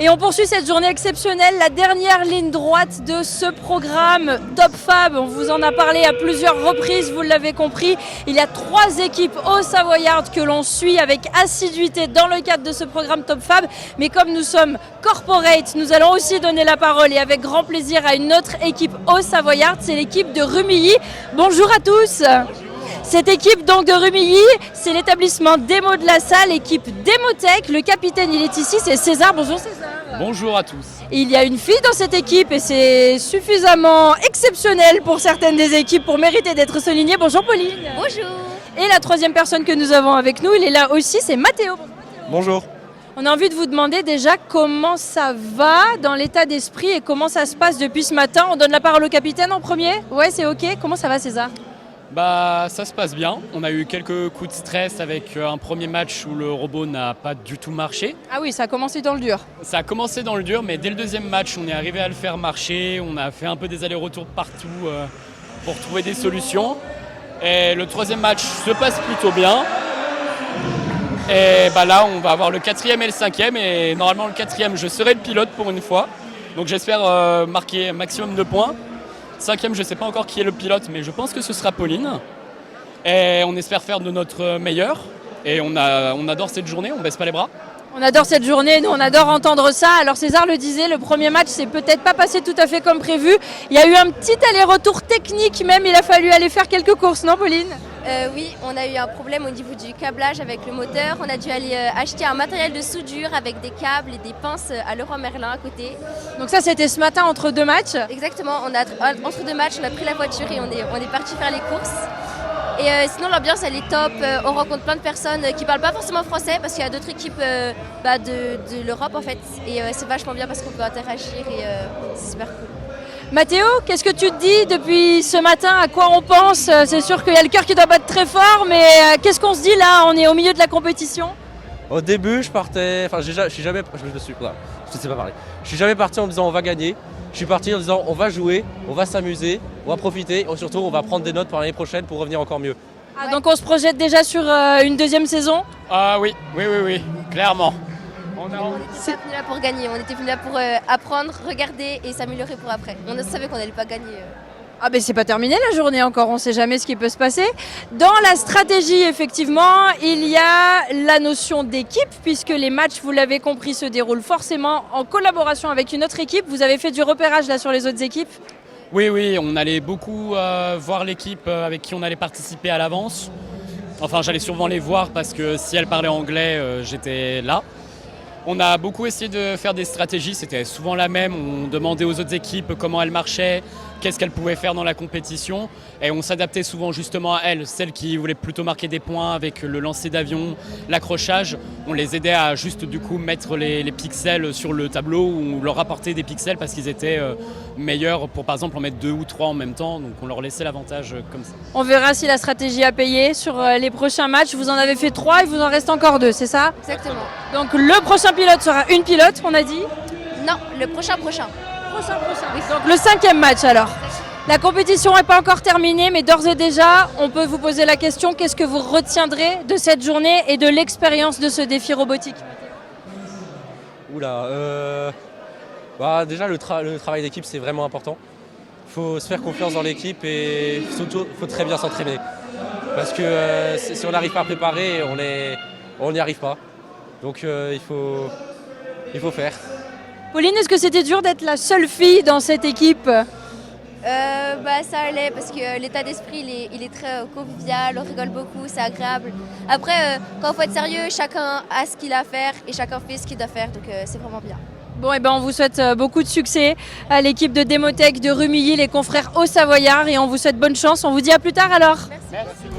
Et on poursuit cette journée exceptionnelle, la dernière ligne droite de ce programme Top Fab. On vous en a parlé à plusieurs reprises, vous l'avez compris. Il y a 3 équipes au Savoyard que l'on suit avec assiduité dans le cadre de ce programme Top Fab. Mais comme nous sommes corporate, nous allons aussi donner la parole et avec grand plaisir à une autre équipe au Savoyard, c'est l'équipe de Rumilly. Bonjour à tous. Cette équipe donc de Rumilly, c'est l'établissement Démo de la Salle, équipe Démotech. Le capitaine, il est ici, c'est César. Bonjour César. Bonjour à tous. Et il y a une fille dans cette équipe et c'est suffisamment exceptionnel pour certaines des équipes pour mériter d'être souligné. Bonjour Pauline. Bonjour. Et la troisième personne que nous avons avec nous, il est là aussi, c'est Mathéo. Bonjour. On a envie de vous demander déjà comment ça va dans l'état d'esprit et comment ça se passe depuis ce matin. On donne la parole au capitaine en premier. Ouais, c'est ok. Comment ça va César ? Ça se passe bien. On a eu quelques coups de stress avec un premier match où le robot n'a pas du tout marché. Ah oui, ça a commencé dans le dur. Ça a commencé dans le dur, mais dès le deuxième match, on est arrivé à le faire marcher. On a fait un peu des allers-retours partout pour trouver des solutions. Et le troisième match se passe plutôt bien. Et là, on va avoir le 4e et le 5e. Et normalement, le 4e, je serai le pilote pour une fois. Donc j'espère marquer un maximum de points. 5e, je ne sais pas encore qui est le pilote, mais je pense que ce sera Pauline. Et on espère faire de notre meilleur. Et on adore cette journée, on ne baisse pas les bras. On adore cette journée, nous on adore entendre ça. Alors César le disait, le premier match c'est peut-être pas passé tout à fait comme prévu. Il y a eu un petit aller-retour technique même, il a fallu aller faire quelques courses, non Pauline ? Oui, on a eu un problème au niveau du câblage avec le moteur. On a dû aller acheter un matériel de soudure avec des câbles et des pinces à Leroy Merlin à côté. Donc ça c'était ce matin entre 2 matchs ? Exactement, entre 2 matchs, on a pris la voiture et on est parti faire les courses. Et sinon l'ambiance elle est top, on rencontre plein de personnes qui parlent pas forcément français parce qu'il y a d'autres équipes de l'Europe en fait. Et c'est vachement bien parce qu'on peut interagir et c'est super cool. Mathéo, qu'est-ce que tu te dis depuis ce matin ? À quoi on pense ? C'est sûr qu'il y a le cœur qui doit battre très fort, mais qu'est-ce qu'on se dit là ? On est au milieu de la compétition. Au début, je suis jamais parti en me disant on va gagner. Je suis parti en disant on va jouer, on va s'amuser, on va profiter et surtout on va prendre des notes pour l'année prochaine pour revenir encore mieux. Ah, donc on se projette déjà sur une deuxième saison ? Ah oui, clairement. On n'était pas venu là pour gagner, on était venu là pour apprendre, regarder et s'améliorer pour après. On savait qu'on n'allait pas gagner. Ah ben c'est pas terminé la journée encore, on sait jamais ce qui peut se passer. Dans la stratégie effectivement, il y a la notion d'équipe puisque les matchs, vous l'avez compris, se déroulent forcément en collaboration avec une autre équipe. Vous avez fait du repérage là sur les autres équipes ? Oui, on allait beaucoup voir l'équipe avec qui on allait participer à l'avance. Enfin, j'allais souvent les voir parce que si elle parlait anglais, j'étais là. On a beaucoup essayé de faire des stratégies, c'était souvent la même. On demandait aux autres équipes comment elles marchaient, qu'est-ce qu'elles pouvaient faire dans la compétition. Et on s'adaptait souvent justement à elles, celles qui voulaient plutôt marquer des points avec le lancer d'avion, l'accrochage. On les aidait à juste du coup mettre les pixels sur le tableau ou leur apporter des pixels parce qu'ils étaient meilleurs pour par exemple en mettre 2 ou 3 en même temps. Donc on leur laissait l'avantage comme ça. On verra si la stratégie a payé sur les prochains matchs. Vous en avez fait 3, il vous en reste encore 2, c'est ça ? Exactement. Donc le prochain pilote sera une pilote, on a dit ? Non, le prochain. Oui. Donc le 5e match alors. La compétition n'est pas encore terminée, mais d'ores et déjà, on peut vous poser la question, qu'est-ce que vous retiendrez de cette journée et de l'expérience de ce défi robotique ? Déjà le travail d'équipe c'est vraiment important. Il faut se faire confiance dans l'équipe et surtout il faut très bien s'entraîner. Parce que si on n'arrive pas à préparer, on n'y arrive pas. Donc il faut faire. Pauline, est-ce que c'était dur d'être la seule fille dans cette équipe ? Ça allait parce que l'état d'esprit il est très convivial, on rigole beaucoup, c'est agréable. Après, quand il faut être sérieux, chacun a ce qu'il a à faire et chacun fait ce qu'il doit faire, donc c'est vraiment bien. Bon, on vous souhaite beaucoup de succès à l'équipe de Démotech de Rumilly, les confrères au Savoyard, et on vous souhaite bonne chance. On vous dit à plus tard alors. Merci.